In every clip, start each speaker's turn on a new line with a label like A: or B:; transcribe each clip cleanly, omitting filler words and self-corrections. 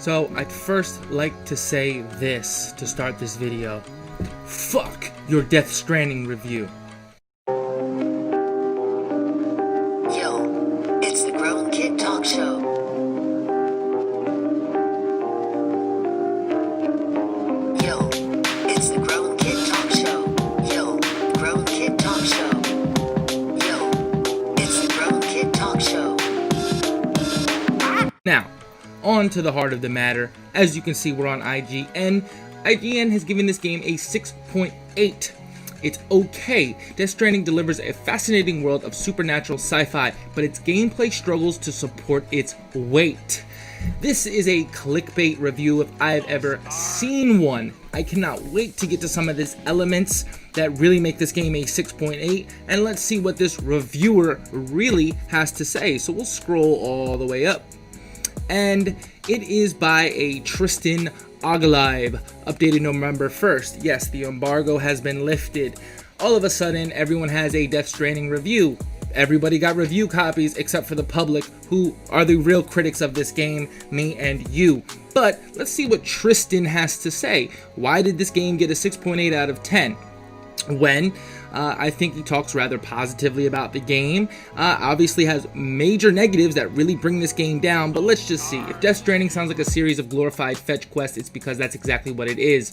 A: So I'd first like to say this to start this video. Fuck your Death Stranding review.
B: Yo, it's the Grown Kid Talk Show. Yo, it's the Grown Kid Talk Show. Yo, Grown Kid Talk Show. Yo, it's the Grown Kid Talk Show.
A: Now, on to the heart of the matter. As you can see, we're on IGN. IGN has given this game a 6.8. It's okay. Death Stranding delivers a fascinating world of supernatural sci-fi, but its gameplay struggles to support its weight. This is a clickbait review if I've ever seen one. I cannot wait to get to some of these elements that really make this game a 6.8, and let's see what this reviewer really has to say. So we'll scroll all the way up. And it is by a Tristan Agalive, updated November 1st. Yes, the embargo has been lifted. All of a sudden, everyone has a Death Stranding review. Everybody got review copies except for the public, who are the real critics of this game, me and you. But let's see what Tristan has to say. Why did this game get a 6.8 out of 10? When I think he talks rather positively about the game. Obviously has major negatives that really bring this game down, but let's just see. If Death Stranding sounds like a series of glorified fetch quests, it's because that's exactly what it is.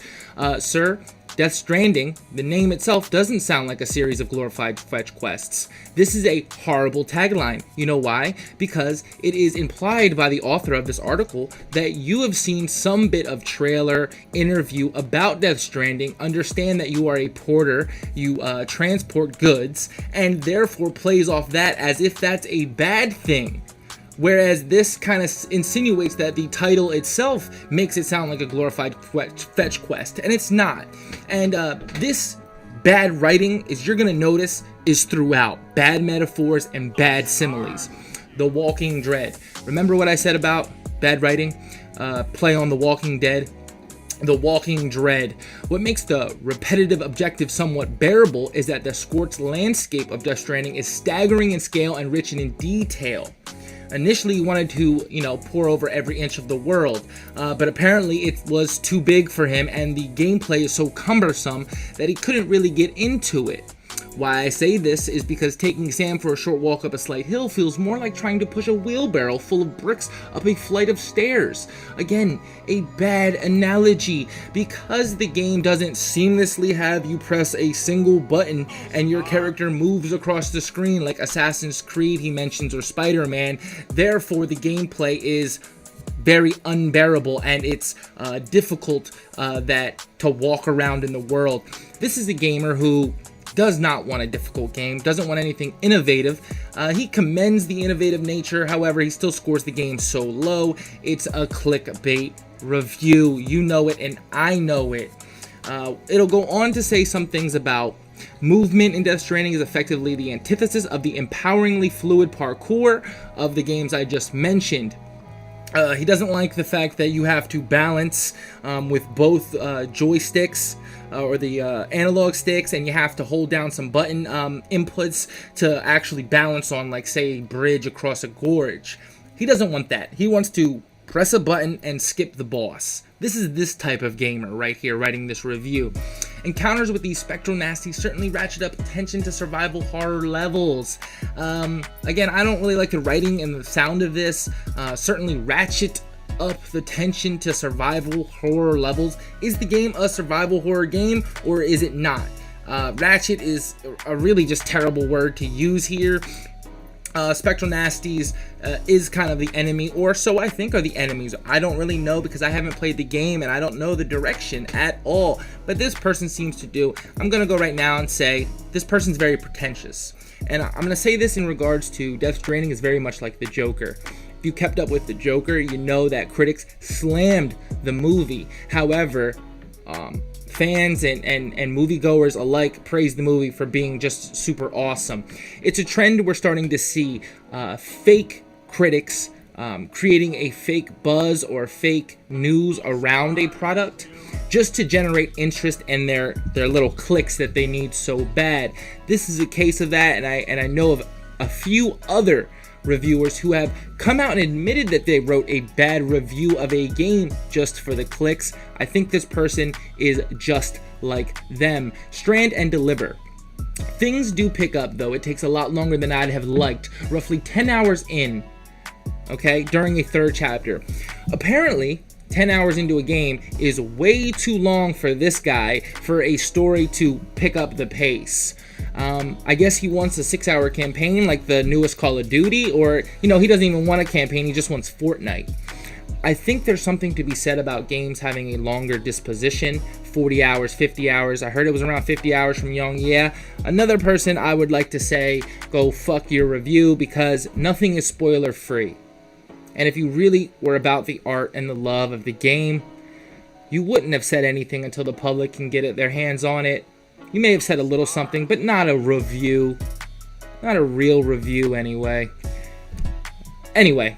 A: Sir, Death Stranding, the name itself, doesn't sound like a series of glorified fetch quests. This is a horrible tagline. You know why? Because it is implied by the author of this article that you have seen some bit of trailer interview about Death Stranding, understand that you are a porter, you transport goods, and therefore plays off that as if that's a bad thing. Whereas this kind of insinuates that the title itself makes it sound like a glorified fetch quest, and it's not. And this bad writing, as you're going to notice, is throughout. Bad metaphors and bad similes. The Walking Dead. Remember what I said about bad writing? Play on The Walking Dead. The Walking Dread. What makes the repetitive objective somewhat bearable is that the scorched landscape of Death Stranding is staggering in scale and rich in detail. Initially, he wanted to, pour over every inch of the world, but apparently it was too big for him, and the gameplay is so cumbersome that he couldn't really get into it. Why I say this is because taking Sam for a short walk up a slight hill feels more like trying to push a wheelbarrow full of bricks up a flight of stairs. Again, a bad analogy, because the game doesn't seamlessly have you press a single button and your character moves across the screen like Assassin's Creed he mentions or Spider-Man. Therefore, the gameplay is very unbearable, and it's difficult to walk around in the world. This is a gamer who does not want a difficult game, doesn't want anything innovative. He commends the innovative nature, however, he still scores the game so low. It's a clickbait review. You know it, and I know it. It'll go on to say some things about movement in Death Stranding is effectively the antithesis of the empoweringly fluid parkour of the games I just mentioned. He doesn't like the fact that you have to balance with both joysticks or the analog sticks, and you have to hold down some button inputs to actually balance on, like, say, a bridge across a gorge. He doesn't want that. He wants to press a button and skip the boss. This is this type of gamer right here writing this review. Encounters with these spectral nasties certainly ratchet up tension to survival horror levels. Again, I don't really like the writing and the sound of this. Certainly ratchet up the tension to survival horror levels. Is the game a survival horror game, or is it not? Ratchet is a really just terrible word to use here. Spectral Nasties is kind of the enemy, or so I think are the enemies. I don't really know because I haven't played the game and I don't know the direction at all, but this person seems to do. I'm gonna go right now and say this person's very pretentious, and I'm gonna say this in regards to Death Stranding is very much like the Joker. If you kept up with the Joker, you know that critics slammed the movie. However, fans and moviegoers alike praise the movie for being just super awesome. It's a trend we're starting to see. Fake critics creating a fake buzz or fake news around a product just to generate interest in their little clicks that they need so bad. This is a case of that, and I know of a few other reviewers who have come out and admitted that they wrote a bad review of a game just for the clicks. I think this person is just like them. Strand and deliver. Things do pick up, though. It takes a lot longer than I'd have liked. Roughly 10 hours in, okay, during a third chapter. Apparently, 10 hours into a game is way too long for this guy for a story to pick up the pace. I guess he wants a 6-hour campaign like the newest Call of Duty, or, he doesn't even want a campaign, he just wants Fortnite. I think there's something to be said about games having a longer disposition, 40 hours, 50 hours. I heard it was around 50 hours from Young. Yeah, another person I would like to say, go fuck your review, because nothing is spoiler free. And if you really were about the art and the love of the game, you wouldn't have said anything until the public can get their hands on it. You may have said a little something, but not a review. Not a real review anyway. Anyway,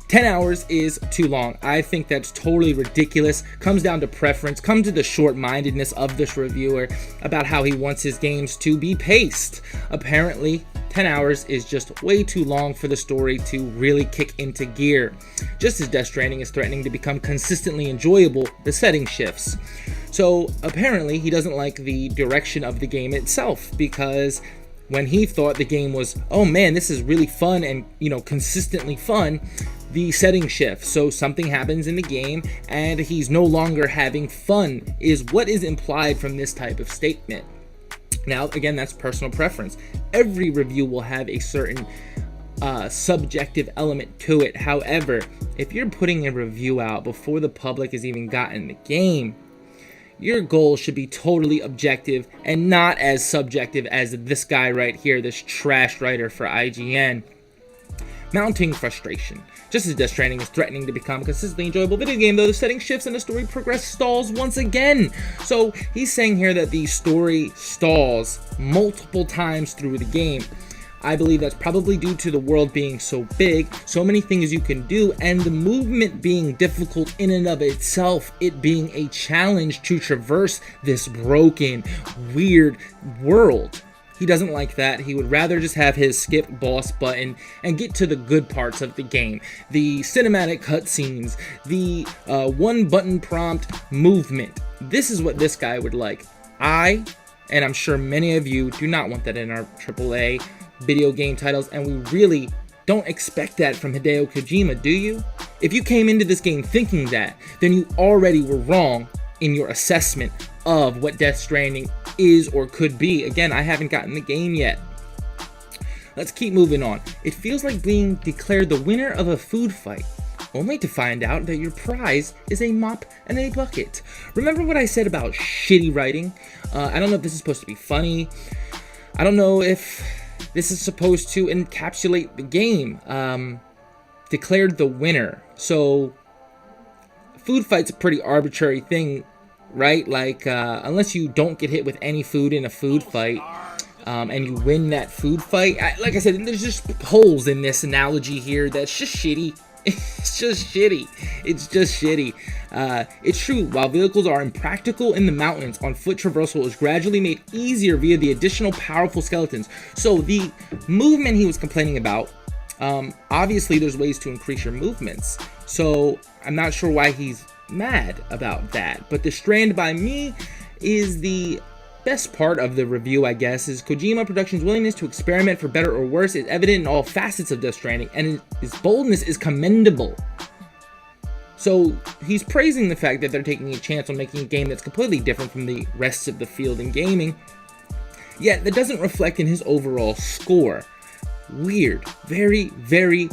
A: 10 hours is too long. I think that's totally ridiculous. Comes down to preference. Comes to the short-mindedness of this reviewer about how he wants his games to be paced. Apparently, 10 hours is just way too long for the story to really kick into gear. Just as Death Stranding is threatening to become consistently enjoyable, the setting shifts. So apparently he doesn't like the direction of the game itself, because when he thought the game was, oh man, this is really fun and, consistently fun, the setting shifts. So something happens in the game and he's no longer having fun, is what is implied from this type of statement. Now, again, that's personal preference. Every review will have a certain subjective element to it. However, if you're putting a review out before the public has even gotten the game, your goal should be totally objective and not as subjective as this guy right here, this trash writer for IGN. Mounting frustration. Just as Death Stranding is threatening to become a consistently enjoyable video game, though, the setting shifts and the story progress stalls once again. So he's saying here that the story stalls multiple times through the game. I believe that's probably due to the world being so big, so many things you can do, and the movement being difficult in and of itself, it being a challenge to traverse this broken, weird world. He doesn't like that. He would rather just have his skip boss button and get to the good parts of the game. The cinematic cutscenes, the one button prompt movement. This is what this guy would like. And I'm sure many of you do not want that in our AAA video game titles, and we really don't expect that from Hideo Kojima, do you? If you came into this game thinking that, then you already were wrong in your assessment of what Death Stranding is or could be. Again, I haven't gotten the game yet. Let's keep moving on. It feels like being declared the winner of a food fight, only to find out that your prize is a mop and a bucket. Remember what I said about shitty writing? I don't know if this is supposed to be funny. I don't know if this is supposed to encapsulate the game. Declared the winner. So, food fight's a pretty arbitrary thing, right? Like, unless you don't get hit with any food in a food fight, and you win that food fight. Like I said, there's just holes in this analogy here that's just shitty. It's just shitty. It's true, while vehicles are impractical in the mountains, on foot traversal is gradually made easier via the additional powerful skeletons. So the movement he was complaining about, obviously there's ways to increase your movements. So I'm not sure why he's mad about that. But the Strand by me is the best part of the review, I guess, is Kojima Productions' willingness to experiment for better or worse is evident in all facets of Death Stranding, and his boldness is commendable. So he's praising the fact that they're taking a chance on making a game that's completely different from the rest of the field in gaming, yet that doesn't reflect in his overall score. Weird. Very, very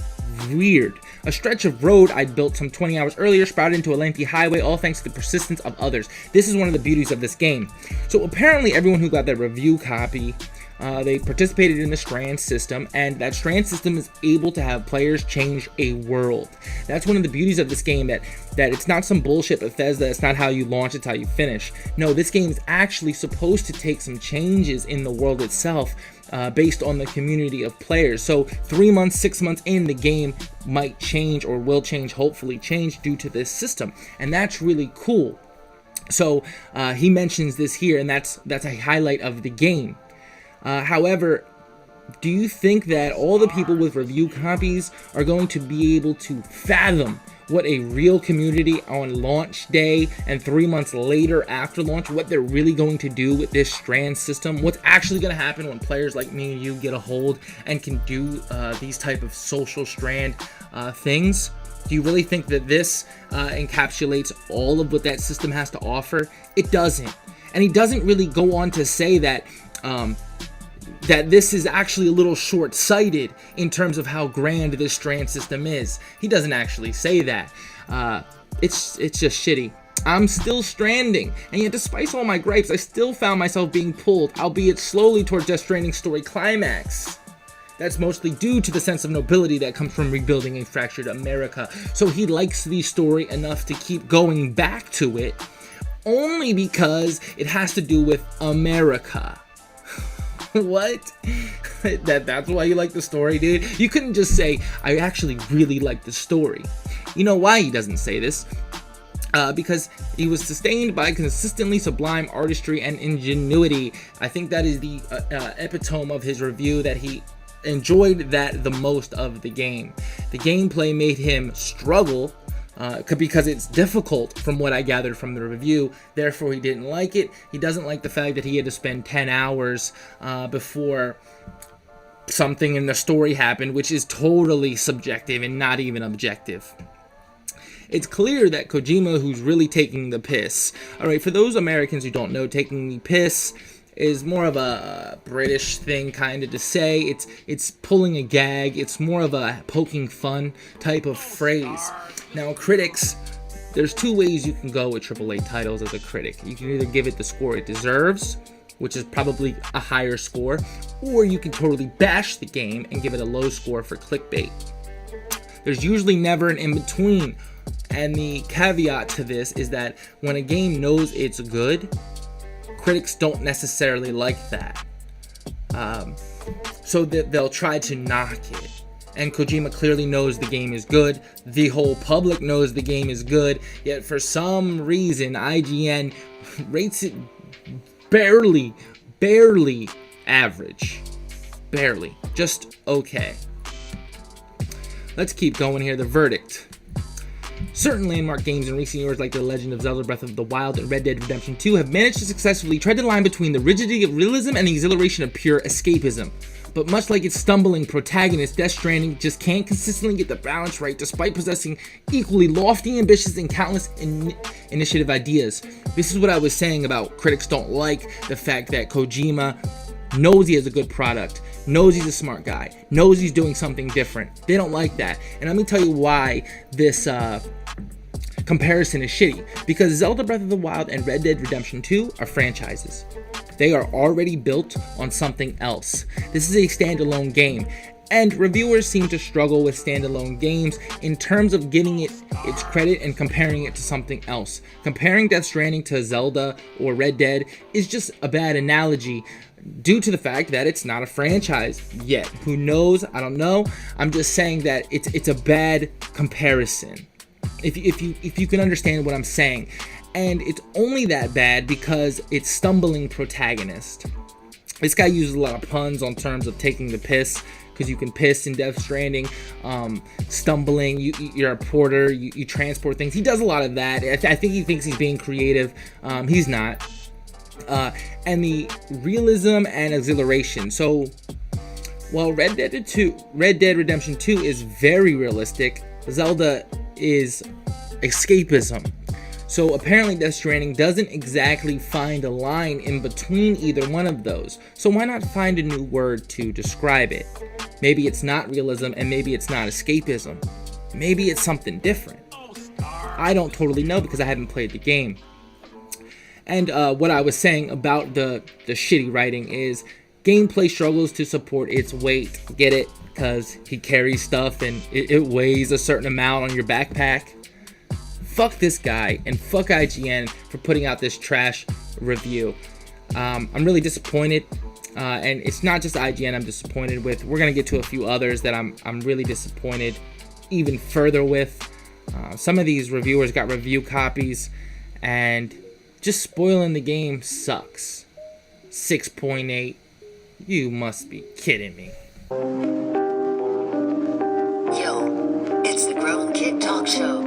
A: weird. A stretch of road I'd built some 20 hours earlier sprouted into a lengthy highway, all thanks to the persistence of others. This is one of the beauties of this game. So apparently everyone who got their review copy, they participated in the Strand system, and that Strand system is able to have players change a world. That's one of the beauties of this game, that it's not some bullshit Bethesda, it's not how you launch, it's how you finish. No, this game is actually supposed to take some changes in the world itself, based on the community of players. So 3 months, 6 months in, the game might change, or will change, hopefully change, due to this system, and that's really cool. So he mentions this here, and that's a highlight of the game. However, Do you think that all the people with review copies are going to be able to fathom what a real community on launch day and 3 months later after launch, what they're really going to do with this Strand system? What's actually going to happen when players like me and you get a hold and can do these type of social Strand things? Do you really think that this encapsulates all of what that system has to offer? It doesn't. And he doesn't really go on to say that that this is actually a little short-sighted in terms of how grand this Strand system is. He doesn't actually say that. It's just shitty. I'm still stranding, and yet despite all my gripes, I still found myself being pulled, albeit slowly, towards Death Stranding's story climax. That's mostly due to the sense of nobility that comes from rebuilding a fractured America. So he likes the story enough to keep going back to it, only because it has to do with America. What? That's why you like the story, dude? You couldn't just say, I actually really like the story. You know why he doesn't say this? Because he was sustained by consistently sublime artistry and ingenuity. I think that is the epitome of his review, that he enjoyed that the most of the game. The gameplay made him struggle because it's difficult from what I gathered from the review. Therefore, he didn't like it. He doesn't like the fact that he had to spend 10 hours before something in the story happened, which is totally subjective and not even objective. It's clear that Kojima, who's really taking the piss. Alright, for those Americans who don't know, taking the piss is more of a British thing kind of to say. It's pulling a gag. It's more of a poking fun type of phrase. Now, critics, there's two ways you can go with AAA titles as a critic. You can either give it the score it deserves, which is probably a higher score, or you can totally bash the game and give it a low score for clickbait. There's usually never an in-between, and the caveat to this is that when a game knows it's good, critics don't necessarily like that. So they'll try to knock it. And Kojima clearly knows the game is good. The whole public knows the game is good. Yet for some reason, IGN rates it barely average. Barely. Just okay. Let's keep going here. The verdict. Certain landmark games in recent years like The Legend of Zelda Breath of the Wild and Red Dead Redemption 2 have managed to successfully tread the line between the rigidity of realism and the exhilaration of pure escapism. But much like its stumbling protagonist, Death Stranding just can't consistently get the balance right despite possessing equally lofty ambitions and countless initiative ideas. This is what I was saying about critics don't like the fact that Kojima knows he has a good product, knows he's a smart guy, knows he's doing something different. They don't like that. And let me tell you why this comparison is shitty. Because Zelda Breath of the Wild and Red Dead Redemption 2 are franchises. They are already built on something else. This is a standalone game, and reviewers seem to struggle with standalone games in terms of giving it its credit and comparing it to something else. Comparing Death Stranding to Zelda or Red Dead is just a bad analogy due to the fact that it's not a franchise yet. Who knows? I don't know. I'm just saying that it's a bad comparison. If you can understand what I'm saying. And it's only that bad because it's stumbling protagonist. This guy uses a lot of puns on terms of taking the piss, because you can piss in Death Stranding. Stumbling, you're a porter, you transport things. He does a lot of that. I think he thinks he's being creative. He's not. And the realism and exhilaration. So while Red Dead Redemption 2 is very realistic, Zelda is escapism. So apparently Death Stranding doesn't exactly find a line in between either one of those. So why not find a new word to describe it? Maybe it's not realism and maybe it's not escapism. Maybe it's something different. I don't totally know because I haven't played the game. And what I was saying about the shitty writing is gameplay struggles to support its weight. Get it? Because he carries stuff and it weighs a certain amount on your backpack. Fuck this guy and fuck IGN for putting out this trash review. I'm really disappointed, and it's not just IGN I'm disappointed with. We're gonna get to a few others that I'm really disappointed even further with. Some of these reviewers got review copies, and just spoiling the game sucks. 6.8. You must be kidding me.
B: Yo, it's the Grown Kid Talk Show.